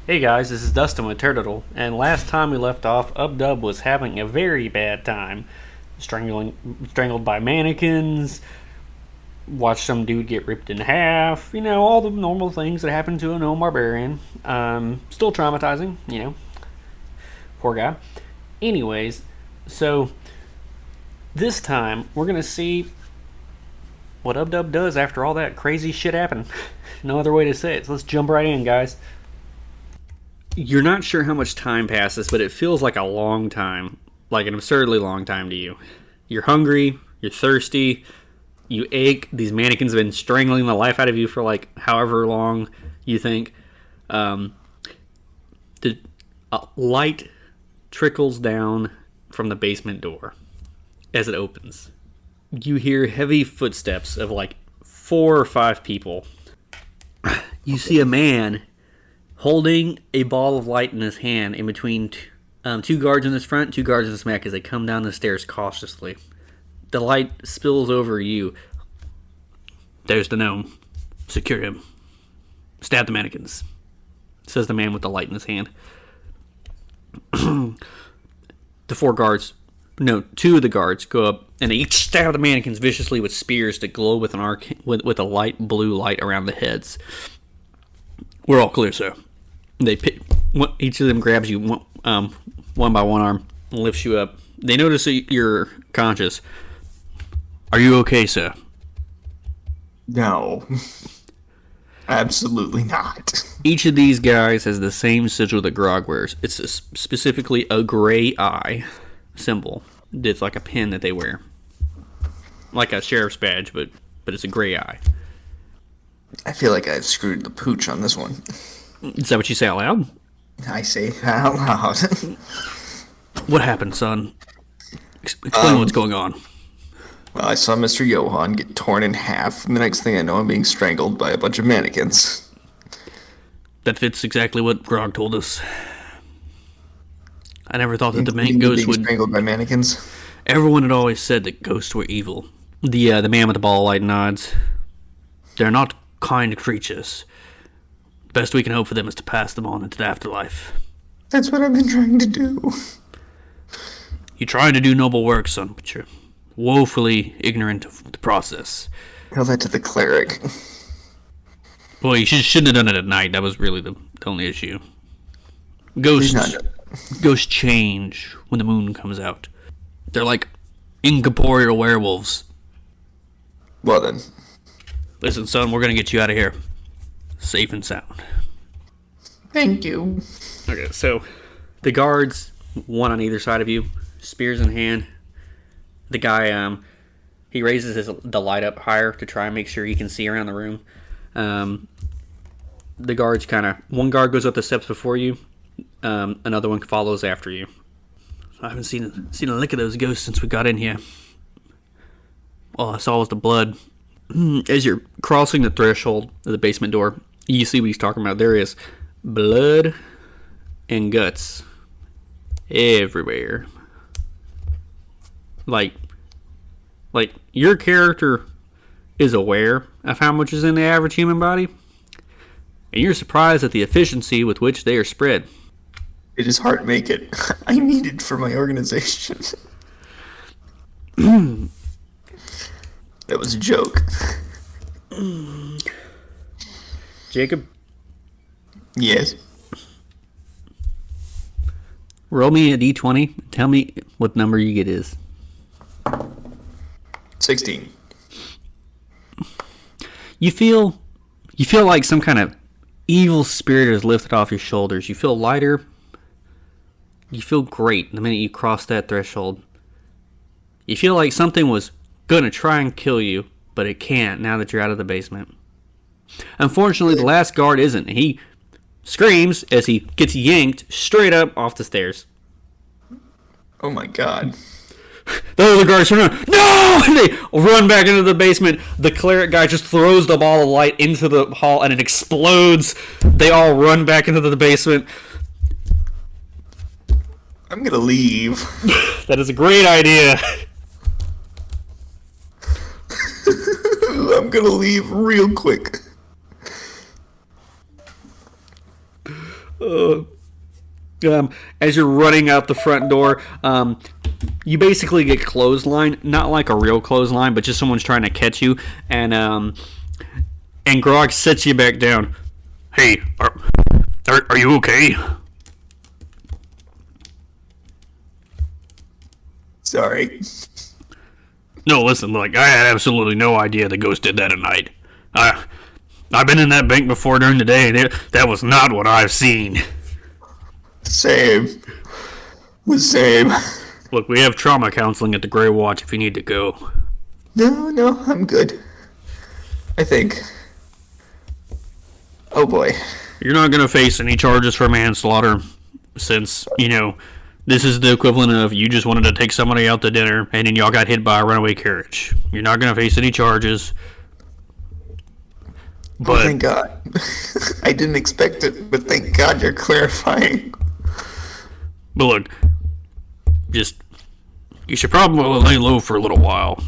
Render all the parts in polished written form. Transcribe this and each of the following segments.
Hey guys, this is Dustin with Turtle, and last time we left off, Ubdub was having a very bad time. Strangled by mannequins, watched some dude get ripped in half, all the normal things that happen to a gnome barbarian. Still traumatizing, poor guy. Anyways, so this time we're gonna see what Ubdub does after all that crazy shit happened. No other way to say it, so let's jump right in, guys. You're not sure how much time passes, but it feels like a long time, like an absurdly long time to you. You're hungry, you're thirsty, you ache. These mannequins have been strangling the life out of you for like however long you think. The light trickles down from the basement door as it opens. You hear heavy footsteps of like 4 or 5 people. You see a man holding a ball of light in his hand in between two guards in his front, 2 guards in his back as they come down the stairs cautiously. The light spills over you. There's the gnome. Secure him. Stab the mannequins, says the man with the light in his hand. The 2 of the guards go up and they each stab the mannequins viciously with spears that glow with with a light blue light around the heads. We're all clear, sir. They pick, each of them grabs you one by one arm and lifts you up. They notice that you're conscious. Are you okay, sir? No. Absolutely not. Each of these guys has the same sigil that Grog wears. It's specifically a gray eye symbol. It's like a pin that they wear. Like a sheriff's badge, but it's a gray eye. I feel like I've screwed the pooch on this one. Is that what you say out loud? I say it out loud. What happened, son? Explain what's going on. Well, I saw Mr. Johann get torn in half, and the next thing I know, I'm being strangled by a bunch of mannequins. That fits exactly what Grog told us. I never thought that the ghost would... strangled by mannequins? Everyone had always said that ghosts were evil. The man with the ball of light nods. They're not kind creatures. The best we can hope for them is to pass them on into the afterlife. That's what I've been trying to do. You're trying to do noble work, son, but you're woefully ignorant of the process. Tell that to the cleric. Boy, you shouldn't have done it at night. That was really the only issue. Ghosts change when the moon comes out. They're like incorporeal werewolves. Well then. Listen, son, we're gonna get you out of here. Safe and sound. Thank you. Okay, so the guards, one on either side of you, spears in hand. The guy, he raises the light up higher to try and make sure he can see around the room. The guards one guard goes up the steps before you, another one follows after you. I haven't seen a lick of those ghosts since we got in here. All I saw was the blood. As you're crossing the threshold of the basement door, you see what he's talking about. There is blood and guts everywhere. Like your character is aware of how much is in the average human body, and you're surprised at the efficiency with which they are spread. It is hard to make it. I need it for my organization. That was a joke. Jacob? Yes? Roll me a d20. Tell me what number you get is. 16. You feel like some kind of evil spirit is lifted off your shoulders. You feel lighter. You feel great the minute you cross that threshold. You feel like something was going to try and kill you, but it can't now that you're out of the basement. Unfortunately, the last guard isn't. He screams as he gets yanked straight up off the stairs. Oh my god. The other guards turn around. No! And they run back into the basement. The cleric guy just throws the ball of light into the hall and it explodes. They all run back into the basement. I'm gonna leave. That is a great idea. I'm gonna leave real quick. As you're running out the front door, you basically get clothesline, not like a real clothesline, but just someone's trying to catch you, and Grog sets you back down. Hey, are you okay? Sorry. No, listen, look, I had absolutely no idea the ghost did that at night. I've been in that bank before during the day, and that was not what I've seen. Same. The same. Look, we have trauma counseling at the Grey Watch if you need to go. No, I'm good. I think. Oh boy. You're not going to face any charges for manslaughter, since, this is the equivalent of you just wanted to take somebody out to dinner, and then y'all got hit by a runaway carriage. You're not going to face any charges. But, oh, thank God. I didn't expect it, but thank God you're clarifying. But look, you should probably lay low for a little while.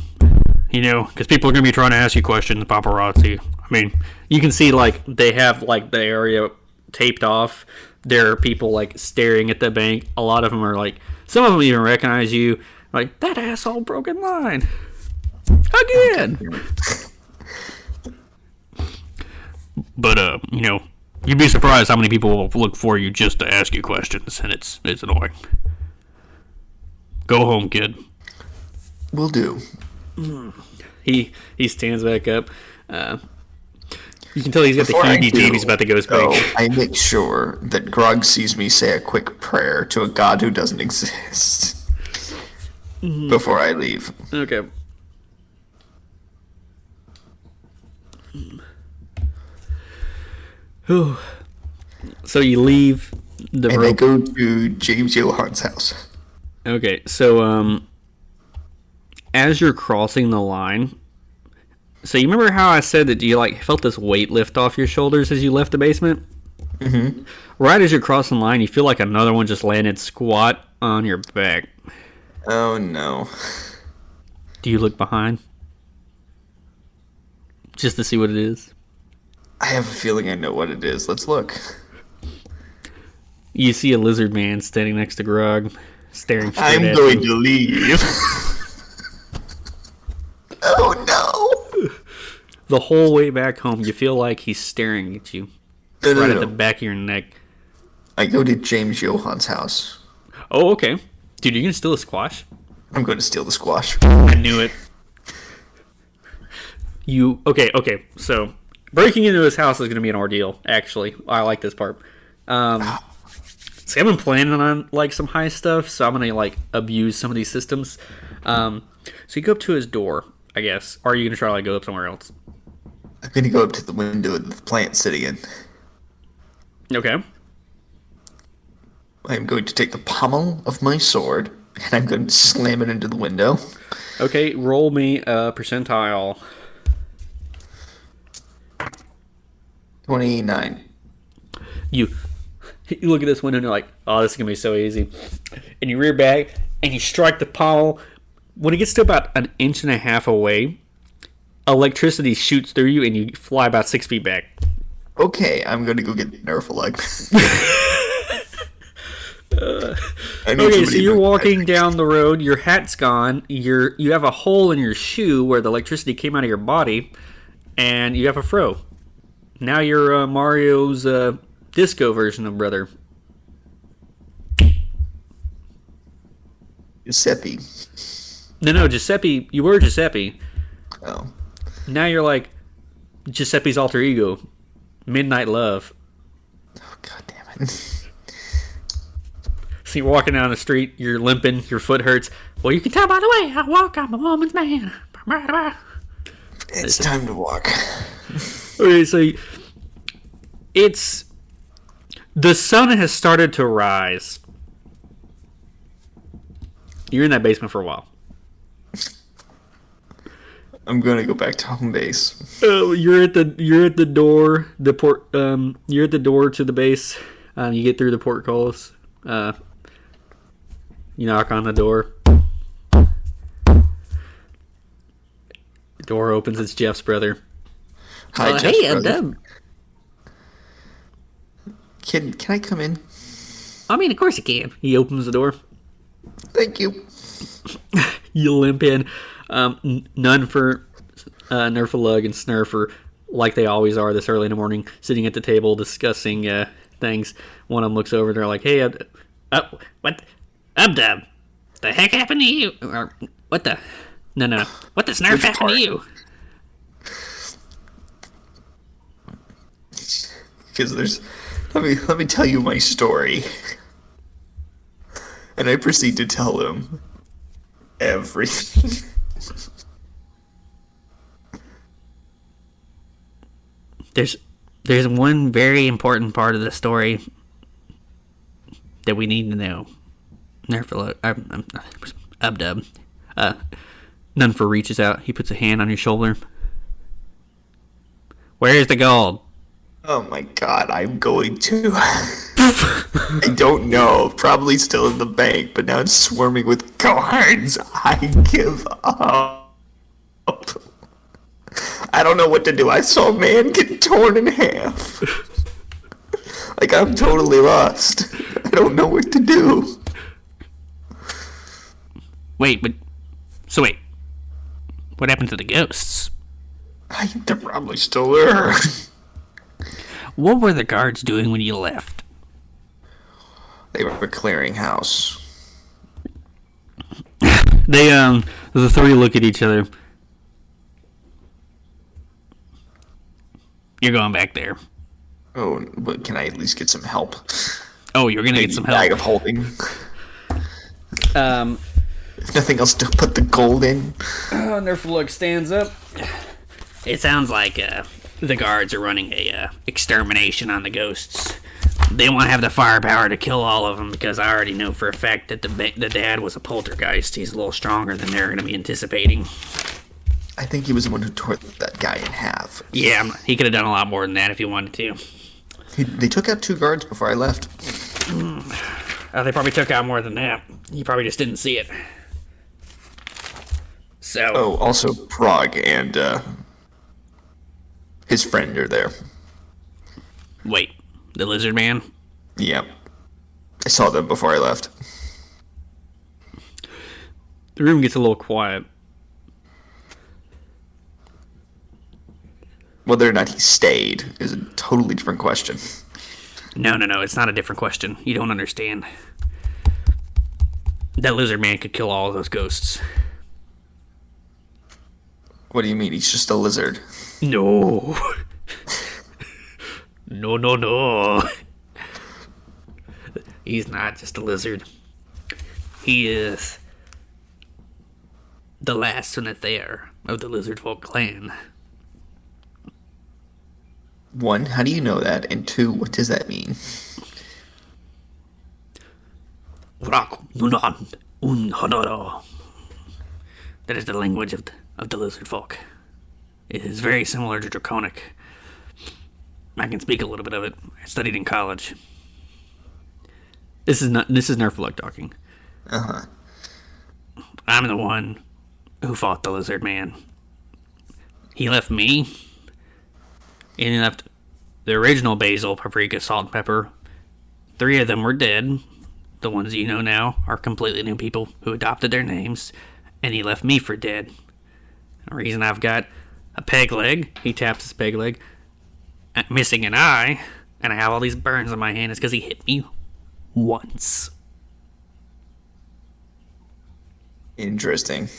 Because people are going to be trying to ask you questions, paparazzi. I mean, you can see, they have, the area taped off. There are people, staring at the bank. A lot of them are, some of them even recognize you. Like, that asshole broke in line. Again! But, you'd be surprised how many people will look for you just to ask you questions, and it's annoying. Go home, kid. Will do. He stands back up. You can tell he's got the heebie-jeebies he's about to go spank. I make sure that Grog sees me say a quick prayer to a god who doesn't exist before I leave. Okay. So you leave the and I go to James Johann's house. Okay, so as you're crossing the line, so you remember how I said that you felt this weight lift off your shoulders as you left the basement? Mm-hmm. Right as you're crossing the line, you feel like another one just landed squat on your back. Oh no. Do you look behind? Just to see what it is? I have a feeling I know what it is. Let's look. You see a lizard man standing next to Grog, staring straight at you. I'm going to leave. Oh no. The whole way back home, you feel like he's staring at you. No. At the back of your neck. I go to James Johann's house. Oh, okay. Dude, you're going to steal a squash? I'm going to steal the squash. I knew it. Okay, so breaking into his house is going to be an ordeal, actually. I like this part. See, I've been planning on, some high stuff, so I'm going to, abuse some of these systems. So you go up to his door, I guess. Or are you going to try to, go up somewhere else? I'm going to go up to the window that the plant's sitting in. Okay. I'm going to take the pommel of my sword, and I'm going to slam it into the window. Okay, roll me a percentile. 29. You look at this window and you're like, oh, this is going to be so easy. And you rear back, and you strike the pommel. When it gets to about an inch and a half away, electricity shoots through you, and you fly about 6 feet back. Okay, I'm going to go get Nerf leg. Okay, so you're walking down the road, your hat's gone, you have a hole in your shoe where the electricity came out of your body, and you have a fro. Now you're Mario's disco version of brother. Giuseppe. No, Giuseppe, you were Giuseppe. Oh. Now you're Giuseppe's alter ego, Midnight Love. Oh, God damn it. So you're walking down the street, you're limping, your foot hurts. Well, you can tell by the way I walk, I'm a woman's man. It's time to walk. Okay, so the sun has started to rise. You're in that basement for a while. I'm gonna go back to home base. You're at the door. You're at the door to the base. You get through the portcullis. You knock on the door. The door opens. It's Jeff's brother. Hi, Jeff's hey, brother. I'm done. Can I come in? I mean, of course you can. He opens the door. Thank you. You limp in. None for Nerfalug and Snurfer, like they always are this early in the morning, sitting at the table discussing things. One of them looks over and they're like, "Hey, what? Ubdub, the heck happened to you? Or what the? No. What the Snurf Which happened part? to you?" Because let me tell you my story. And I proceed to tell him everything. There's one very important part of the story that we need to know. Nerfalug, Ubdub. Nunfer reaches out. He puts a hand on your shoulder. Where's the gold? Oh my god, I'm going to. I don't know. Probably still in the bank, but now it's swarming with guards. I give up. I don't know what to do. I saw a man get torn in half. Like, I'm totally lost. I don't know what to do. Wait. What happened to the ghosts? They're probably still there. What were the guards doing when you left? They were clearing house. The three look at each other. You're going back there. Oh, but can I at least get some help? Oh, you're gonna get some help. Bag of holding. If nothing else, to put the gold in. Nerfalug stands up. It sounds like the guards are running a extermination on the ghosts. They want to have the firepower to kill all of them because I already know for a fact that the dad was a poltergeist. He's a little stronger than they're going to be anticipating. I think he was the one who tore that guy in half. Yeah, he could have done a lot more than that if he wanted to. They took out 2 guards before I left. They probably took out more than that. He probably just didn't see it. So. Oh, also Prague and his friend are there. Wait, the lizard man? Yep. I saw them before I left. The room gets a little quiet. Whether or not he stayed is a totally different question. No, it's not a different question. You don't understand. That lizard man could kill all of those ghosts. What do you mean? He's just a lizard. No. No. He's not just a lizard. He is the last son of Thayer of the Lizard Folk clan. 1, how do you know that? And 2, what does that mean? That is the language of the Lizard Folk. It is very similar to Draconic. I can speak a little bit of it. I studied in college. This is Nerfalug talking. Uh-huh. I'm the one who fought the lizard man. He left me, and he left the original basil, paprika, salt, and pepper. 3 of them were dead. The ones you know now are completely new people who adopted their names, and he left me for dead. The reason I've got a peg leg, he taps his peg leg, missing an eye, and I have all these burns on my hand is because he hit me once. Interesting.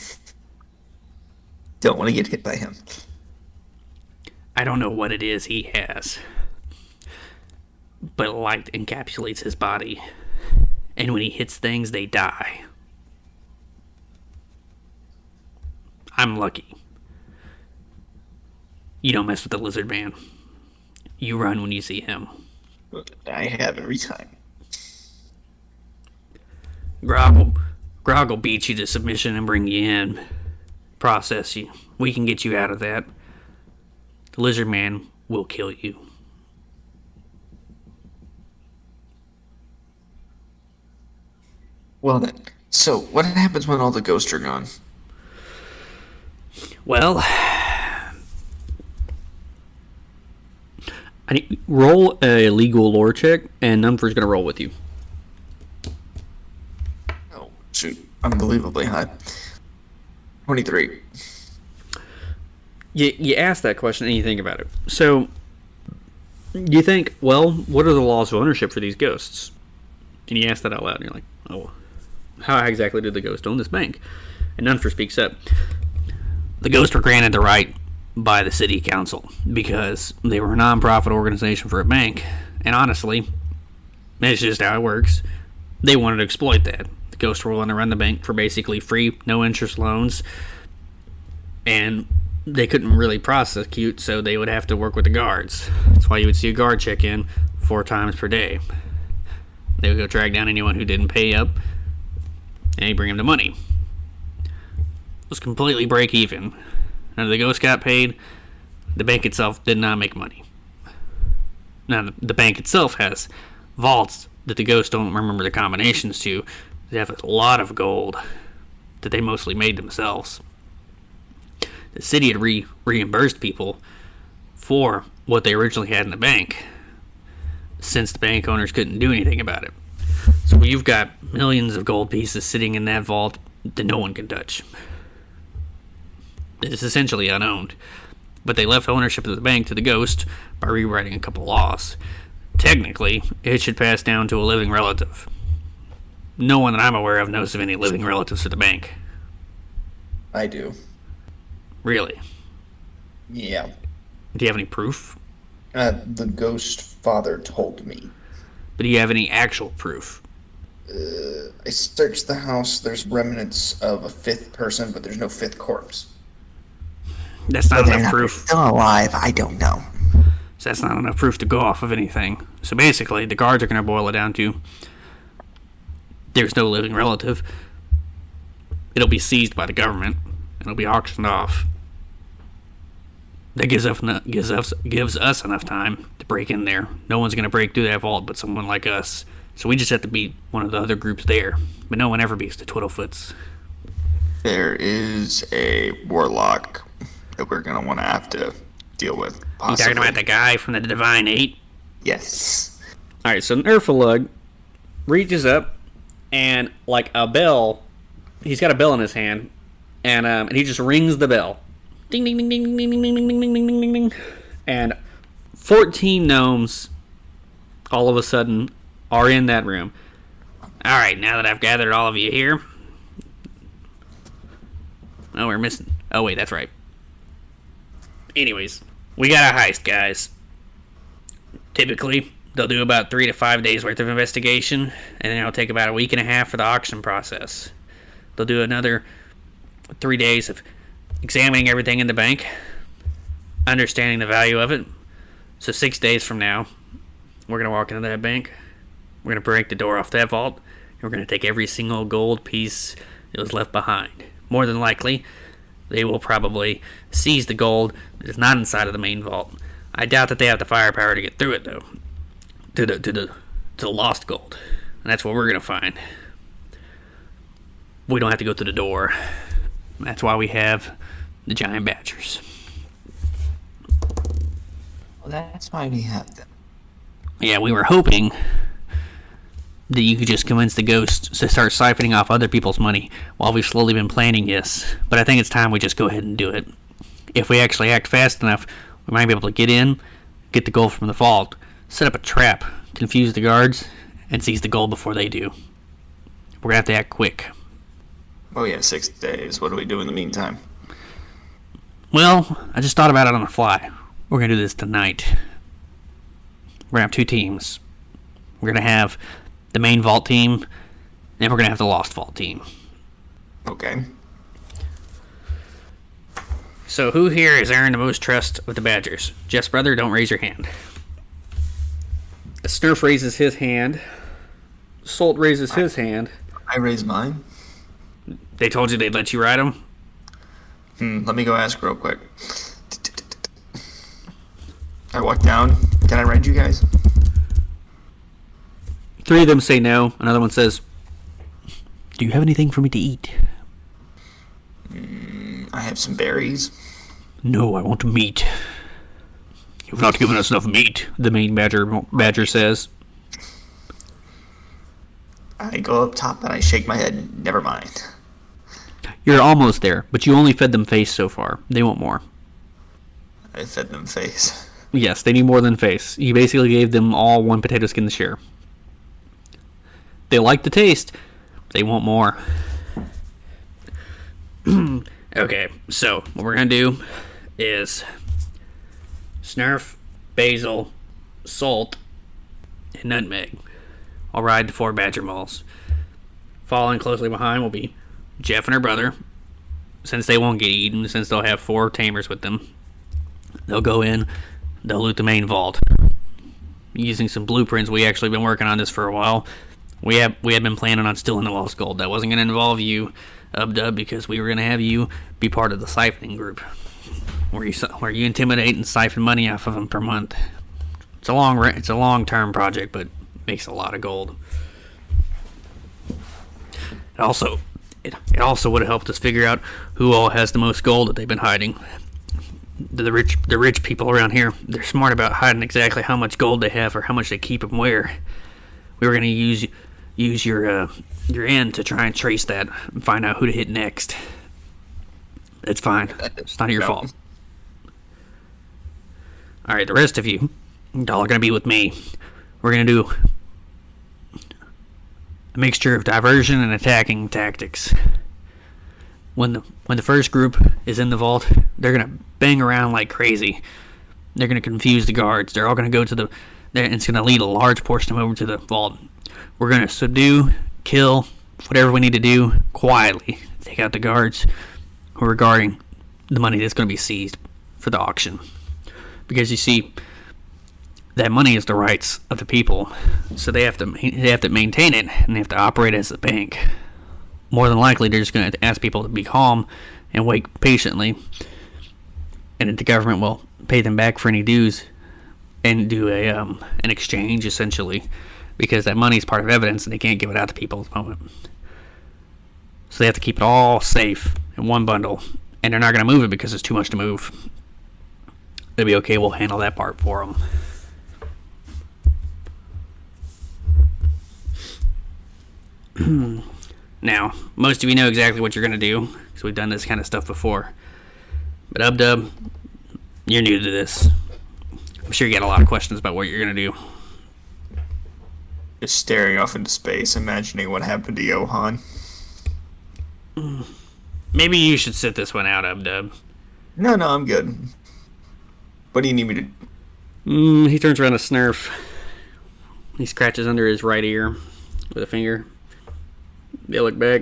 Don't want to get hit by him. I don't know what it is he has, but light encapsulates his body, and when he hits things, they die. I'm lucky. You don't mess with the lizard man. You run when you see him. I have every time. Grog will beat you to submission and bring you in. Process you. We can get you out of that. The lizard man will kill you. Well then, so what happens when all the ghosts are gone? Well, Roll a legal lore check, and Numfer's going to roll with you. Oh, shoot. Unbelievably high. 23. You ask that question and you think about it. So, you think, well, what are the laws of ownership for these ghosts? And you ask that out loud, and you're like, oh, how exactly did the ghost own this bank? And Nunfer speaks up. The ghosts were granted the right by the city council because they were a non-profit organization for a bank. And honestly, it's just how it works. They wanted to exploit that. The ghosts were willing to run the bank for basically free, no interest loans. And they couldn't really prosecute, so they would have to work with the guards. That's why you would see a guard check in 4 times per day. They would go track down anyone who didn't pay up, and he'd bring them the money. It was completely break even. Now, the ghost got paid, the bank itself did not make money. Now, the bank itself has vaults that the ghosts don't remember the combinations to. They have a lot of gold that they mostly made themselves. The city had reimbursed people for what they originally had in the bank, since the bank owners couldn't do anything about it. So you've got millions of gold pieces sitting in that vault that no one can touch. It's essentially unowned. But they left ownership of the bank to the ghost by rewriting a couple laws. Technically, it should pass down to a living relative. No one that I'm aware of knows of any living relatives to the bank. I do. Really? Yeah. Do you have any proof? The ghost father told me. But do you have any actual proof? I searched the house. There's remnants of a 5th person, but there's no 5th corpse. That's not enough proof. Still alive, I don't know. So that's not enough proof to go off of anything. So basically, the guards are going to boil it down to there's no living relative. It'll be seized by the government. It'll be auctioned off. That gives us enough time to break in there. No one's going to break through that vault but someone like us. So we just have to beat one of the other groups there. But no one ever beats the Twiddlefoots. There is a warlock that we're going to want to have to deal with. Possibly. You talking about the guy from the Divine 8? Yes. Alright, so Nerfalug reaches up and, like a bell, he's got a bell in his hand, and he just rings the bell. Ding, ding, ding, ding, ding, ding, ding, ding, ding, ding, ding, ding. And 14 gnomes all of a sudden are in that room. Alright, now that I've gathered all of you here. Oh, we're missing. Oh, wait, that's right. Anyways, we got a heist, guys. Typically, they'll do about 3 to 5 days worth of investigation, and then it'll take about a week and a half for the auction process. They'll do another 3 days of examining everything in the bank, understanding the value of it. So 6 days from now, we're going to walk into that bank, we're going to break the door off that vault, and we're going to take every single gold piece that was left behind. More than likely, they will probably seize the gold that is not inside of the main vault. I doubt that they have the firepower to get through it, though, to the lost gold. And that's what we're going to find. We don't have to go through the door. That's why we have the giant badgers. Well, that's why we have them. Yeah, we were hoping that you could just convince the ghosts to start siphoning off other people's money while we've slowly been planning this. But I think it's time we just go ahead and do it. If we actually act fast enough, we might be able to get in, get the gold from the vault, set up a trap, confuse the guards, and seize the gold before they do. We're going to have to act quick. Oh yeah, 6 days. What do we do in the meantime? Well, I just thought about it on the fly. We're going to do this tonight. We're going to have 2 teams. We're going to have the main vault team, and we're going to have the lost vault team. Okay. So who here has earned the most trust with the Badgers? Jeff's brother, don't raise your hand. Snurf raises his hand. Salt raises his hand. I raise mine. They told you they'd let you ride them? Let me go ask real quick. I walk down. Can I ride you guys? 3 of them say no. Another one says, do you have anything for me to eat? I have some berries. No, I want meat. You've not given us enough meat, the main badger says. I go up top and I shake my head. Never mind. You're almost there, but you only fed them face so far. They want more. I fed them face. Yes, they need more than face. You basically gave them all one potato skin to share. They like the taste. They want more. Okay, so what we're going to do is snurf, basil, salt, and nutmeg. I'll ride the 4 badger moles. Following closely behind will be Jeff and her brother. Since they won't get eaten, since they'll have 4 tamers with them, they'll go in, they'll loot the main vault. Using some blueprints, we actually been working on this for a while. We had been planning on stealing the lost gold. That wasn't going to involve you, Ubdub, because we were going to have you be part of the siphoning group, where you intimidate and siphon money off of them per month. It's a long-term project, but makes a lot of gold. It also would have helped us figure out who all has the most gold that they've been hiding. The rich people around here, they're smart about hiding exactly how much gold they have or how much they keep them where. We were going to use your end to try and trace that and find out who to hit next. It's fine. It's not your fault. Alright, the rest of you, y'all are going to be with me. We're going to do a mixture of diversion and attacking tactics. When the first group is in the vault, they're going to bang around like crazy. They're going to confuse the guards. They're all going to go to it's going to lead a large portion of them over to the vault. We're going to subdue, kill, whatever we need to do, quietly. Take out the guards who are guarding the money that's going to be seized for the auction. Because you see, that money is the rights of the people, so they have to maintain it, and they have to operate as a bank. More than likely, they're just going to ask people to be calm and wait patiently, and the government will pay them back for any dues and do an exchange, essentially, because that money is part of evidence and they can't give it out to people at the moment. So they have to keep it all safe in one bundle, and they're not going to move it because it's too much to move. It'll be okay, we'll handle that part for them. Now, most of you know exactly what you're going to do, because we've done this kind of stuff before. But Ubdub, you're new to this. I'm sure you got a lot of questions about what you're going to do. Just staring off into space, imagining what happened to Johan. Maybe you should sit this one out, Ubdub. No, I'm good. What do you need me to... He turns around to Snurf. He scratches under his right ear with a finger. They look back.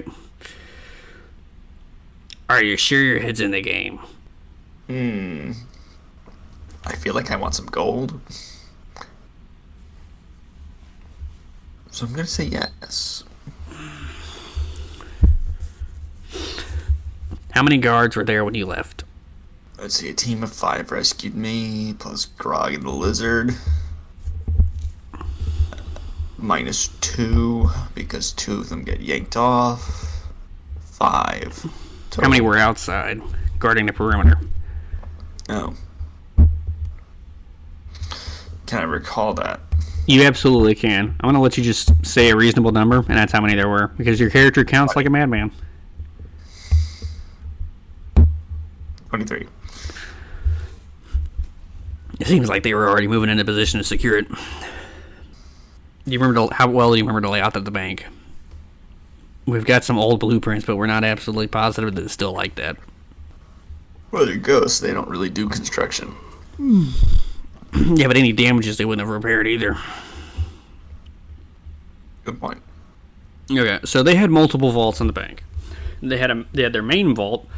Are you sure your head's in the game? I feel like I want some gold. So I'm gonna say yes. How many guards were there when you left? Let's see, a team of 5 rescued me, plus Grog and the Lizard. -2, because 2 of them get yanked off. 5. Total. How many were outside, guarding the perimeter? Oh. Can I recall that? You absolutely can. I'm going to let you just say a reasonable number, and that's how many there were, because your character counts like a madman. 23. It seems like they were already moving into position to secure it. How well do you remember to lay out at the bank? We've got some old blueprints, but we're not absolutely positive that it's still like that. Well, they're ghosts. They don't really do construction. Yeah, but any damages they wouldn't have repaired either. Good point. Okay, so they had multiple vaults in the bank. They had their main vault,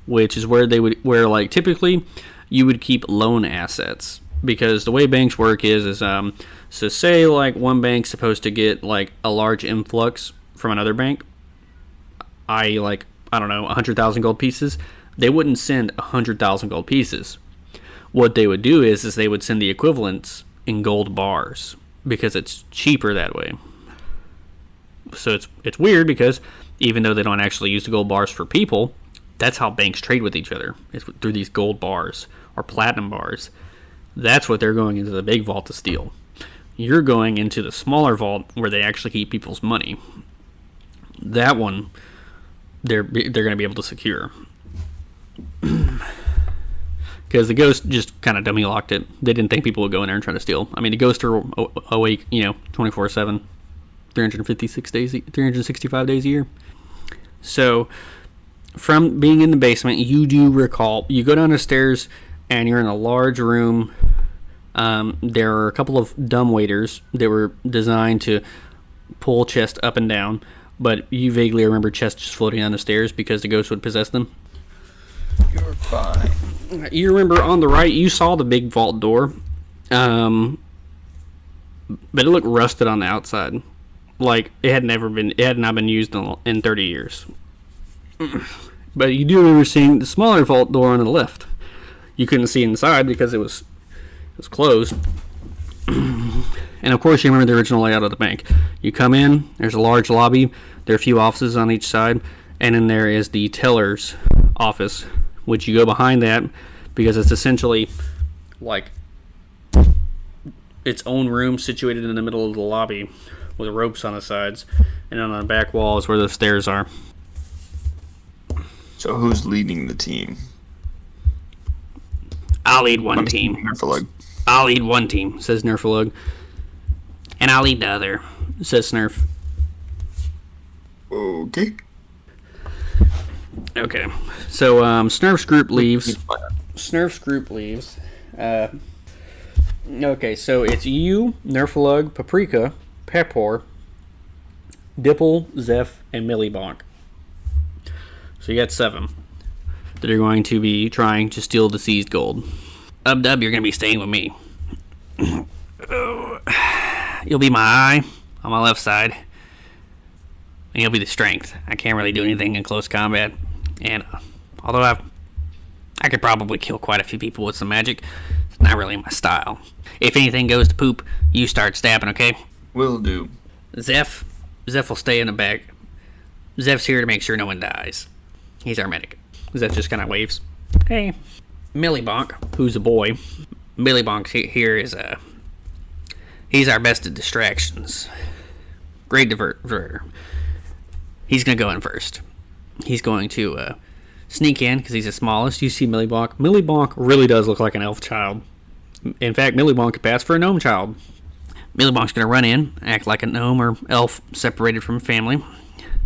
which is where like typically you would keep loan assets, because the way banks work is so say like one bank's supposed to get like a large influx from another bank, i.e. like, I don't know, 100,000 gold pieces. They wouldn't send 100,000 gold pieces. What they would do is they would send the equivalents in gold bars, because it's cheaper that way. So it's weird, because even though they don't actually use the gold bars for people, that's how banks trade with each other, is through these gold bars or platinum bars. That's what they're going into the big vault to steal. You're going into the smaller vault where they actually keep people's money. That one, they're going to be able to secure. Because the ghost just kind of dummy locked it. They didn't think people would go in there and try to steal. I mean, the ghosts are awake, 24/7, 365 days a year. So, from being in the basement, you do recall, you go down the stairs and you're in a large room. There are a couple of dumb waiters that were designed to pull chests up and down, but you vaguely remember chests just floating down the stairs because the ghost would possess them. You're fine. You remember on the right, you saw the big vault door, but it looked rusted on the outside, like it had not been used in 30 years. But you do remember seeing the smaller vault door on the left. You couldn't see inside because it was closed. And of course, you remember the original layout of the bank. You come in, there's a large lobby, there are a few offices on each side, and then there is the teller's office, which you go behind that because it's essentially like its own room situated in the middle of the lobby with ropes on the sides, and on the back wall is where the stairs are. So who's leading the team? I'll lead one team. Nerfalug. I'll lead one team, says Nerfalug. And I'll lead the other, says Snurf. Okay. Okay. So Snurf's group leaves. Okay, so it's you, Nerfalug, Paprika, Pepor, Dipple, Zeph, and Millibonk. So you got 7 that are going to be trying to steal the seized gold. Dub, you're going to be staying with me. You'll be my eye on my left side, and you'll be the strength. I can't really do anything in close combat, and although I could probably kill quite a few people with some magic, it's not really my style. If anything goes to poop, you start stabbing, okay? Will do. Zeph will stay in the back. Zeph's here to make sure no one dies. He's our medic. Zeph just kind of waves. Hey. Millibonk, who's a boy. Millibonk here is he's our best at distractions. Great diverter. He's going to go in first. He's going to sneak in because he's the smallest. You see Millibonk. Millibonk really does look like an elf child. In fact, Millibonk could pass for a gnome child. Millibonk's going to run in, act like a gnome or elf separated from family, and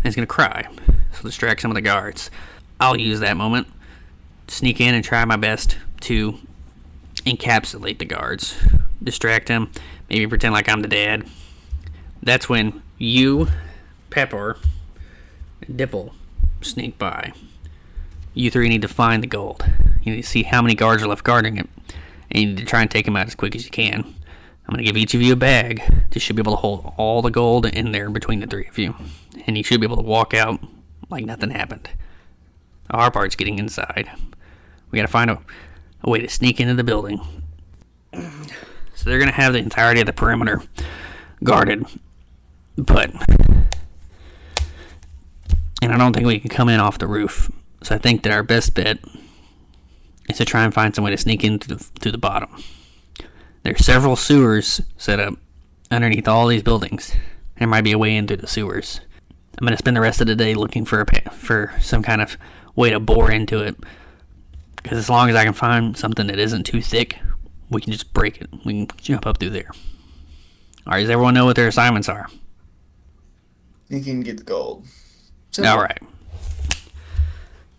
he's going to cry. So distract some of the guards. I'll use that moment, sneak in and try my best to encapsulate the guards. Distract them, maybe pretend like I'm the dad. That's when you, Pepper, and Dipple sneak by. You 3 need to find the gold. You need to see how many guards are left guarding it, and you need to try and take them out as quick as you can. I'm going to give each of you a bag. You should be able to hold all the gold in there between the 3 of you, and you should be able to walk out like nothing happened. Our part's getting inside. We got to find a way to sneak into the building. So they're going to have the entirety of the perimeter guarded, and I don't think we can come in off the roof. So I think that our best bet is to try and find some way to sneak in to the bottom. There's several sewers set up underneath all these buildings. There might be a way in through the sewers. I'm going to spend the rest of the day looking for some kind of way to bore into it. Because as long as I can find something that isn't too thick, we can just break it. We can jump up through there. Alright, does everyone know what their assignments are? You can get the gold. Alright.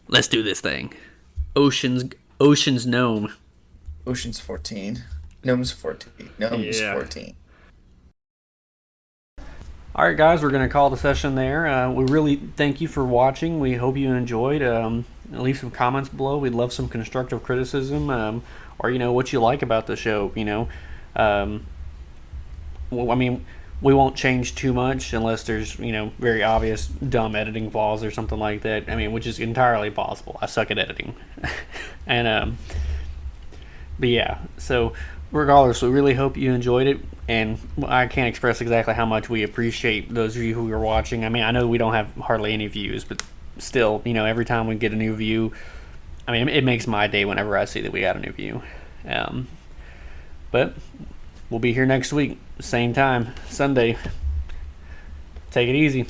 Let's do this thing. Ocean's Gnome. Ocean's 14. Gnome's 14. Gnome's 14. Alright guys, we're going to call the session there. We really thank you for watching. We hope you enjoyed. Leave some comments below. We'd love some constructive criticism, or what you like about the show. We won't change too much unless there's very obvious dumb editing flaws or something like that. Which is entirely possible. I suck at editing. And but yeah, so regardless, we really hope you enjoyed it, and I can't express exactly how much we appreciate those of you who are watching. I know we don't have hardly any views, but still, every time we get a new view, it makes my day whenever I see that we got a new view. But we'll be here next week, same time, Sunday. Take it easy.